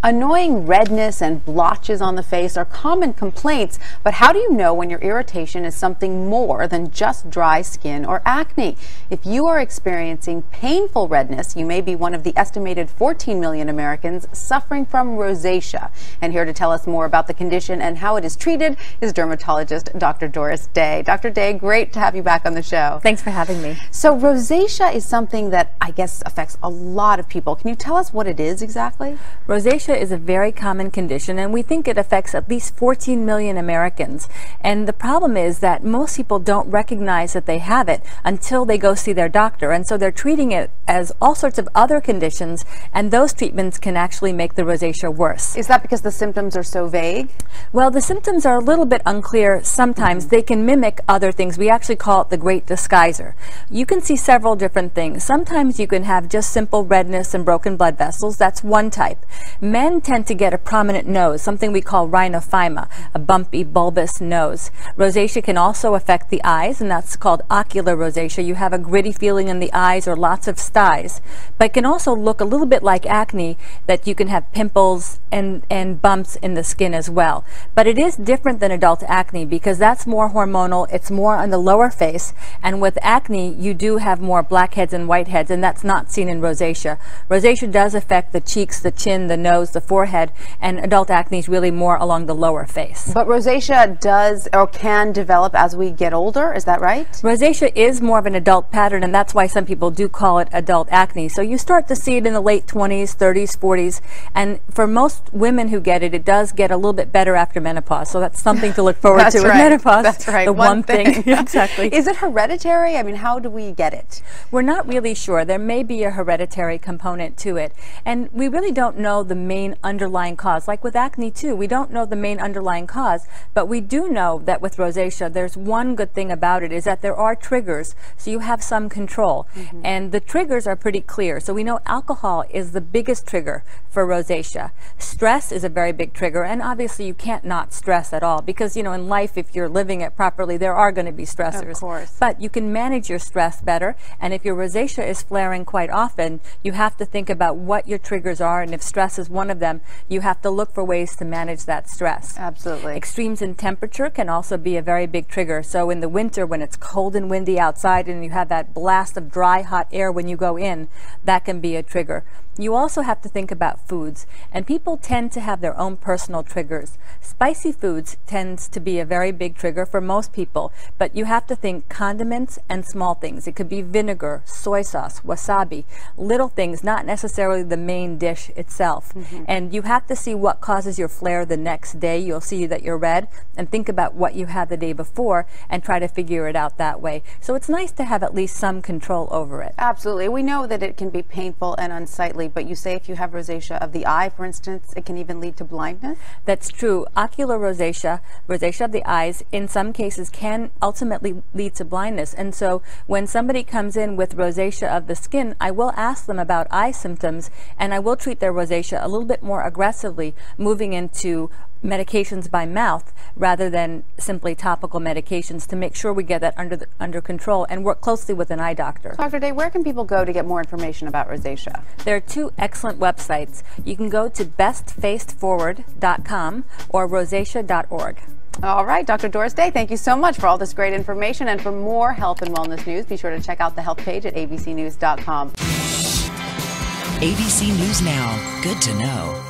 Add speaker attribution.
Speaker 1: Annoying redness and blotches on the face are common complaints, but how do you know when your irritation is something more than just dry skin or acne? If you are experiencing painful redness, you may be one of the estimated 14 million Americans suffering from rosacea. And here to tell us more about the condition and how it is treated is dermatologist Dr. Doris Day. Dr. Day, great to have you back on the show.
Speaker 2: Thanks for having me.
Speaker 1: So rosacea is something that I guess affects a lot of people. Can you tell us what it is exactly?
Speaker 2: Rosacea is a very common condition, and we think it affects at least 14 million Americans. And the problem is that most people don't recognize that they have it until they go see their doctor. And so they're treating it as all sorts of other conditions, and those treatments can actually make the rosacea worse.
Speaker 1: Is that because the symptoms are so vague?
Speaker 2: Well, the symptoms are a little bit unclear sometimes. They can mimic other things. We actually call it the great disguiser. You can see several different things. Sometimes you can have just simple redness and broken blood vessels. That's one type. Men tend to get a prominent nose, something we call rhinophyma, a bumpy, bulbous nose. Rosacea can also affect the eyes, and that's called ocular rosacea. You have a gritty feeling in the eyes or lots of styes. But it can also look a little bit like acne, that you can have pimples and bumps in the skin as well. But it is different than adult acne because that's more hormonal, it's more on the lower face, and with acne you do have more blackheads and whiteheads, and that's not seen in rosacea. Rosacea does affect the cheeks, the chin, the nose, the forehead, and adult acne is really more along the lower face.
Speaker 1: But rosacea does or can develop as we get older, is that right?
Speaker 2: Rosacea is more of an adult pattern, and that's why some people do call it adult acne. So you start to see it in the late 20s, 30s, 40s, and for most women who get it, it does get a little bit better after menopause. So that's something to look forward to with menopause.
Speaker 1: That's right.
Speaker 2: The one thing. Exactly.
Speaker 1: Is it hereditary? I mean, how do we get it?
Speaker 2: We're not really sure. There may be a hereditary component to it, and we really don't know the main underlying cause. Like with acne too, we don't know the main underlying cause, but we do know that with rosacea, there's one good thing about it is that there are triggers, so you have some control. And the triggers are pretty clear. So we know alcohol is the biggest trigger for rosacea. Stress is a very big trigger, and obviously you can't not stress at all because, you know, in life, if you're living it properly, there are going to be stressors.
Speaker 1: Of course.
Speaker 2: But you can manage your stress better, and if your rosacea is flaring quite often, you have to think about what your triggers are, and if stress is one of them, you have to look for ways to manage that stress.
Speaker 1: Absolutely.
Speaker 2: Extremes in temperature can also be a very big trigger. So in the winter, when it's cold and windy outside and you have that blast of dry, hot air when you go in, that can be a trigger. You also have to think about foods, and people tend to have their own personal triggers. Spicy foods tends to be a very big trigger for most people, but you have to think condiments and small things. It could be vinegar, soy sauce, wasabi, little things, not necessarily the main dish itself. And you have to see what causes your flare the next day. You'll see that you're red, and think about what you had the day before and try to figure it out that way. So it's nice to have at least some control over it.
Speaker 1: Absolutely. We know that it can be painful and unsightly, but you say if you have rosacea of the eye, for instance, it can even lead to blindness?
Speaker 2: That's true. Ocular rosacea, rosacea of the eyes, in some cases can ultimately lead to blindness. And so when somebody comes in with rosacea of the skin, I will ask them about eye symptoms, and I will treat their rosacea a little bit more aggressively, moving into medications by mouth rather than simply topical medications to make sure we get that under control and work closely with an eye doctor.
Speaker 1: Dr. Day, where can people go to get more information about rosacea?
Speaker 2: There are two excellent websites. You can go to bestfacedforward.com or rosacea.org.
Speaker 1: All right, Dr. Doris Day, thank you so much for all this great information. And for more health and wellness news, be sure to check out the health page at abcnews.com.
Speaker 3: ABC News Now. Good to know.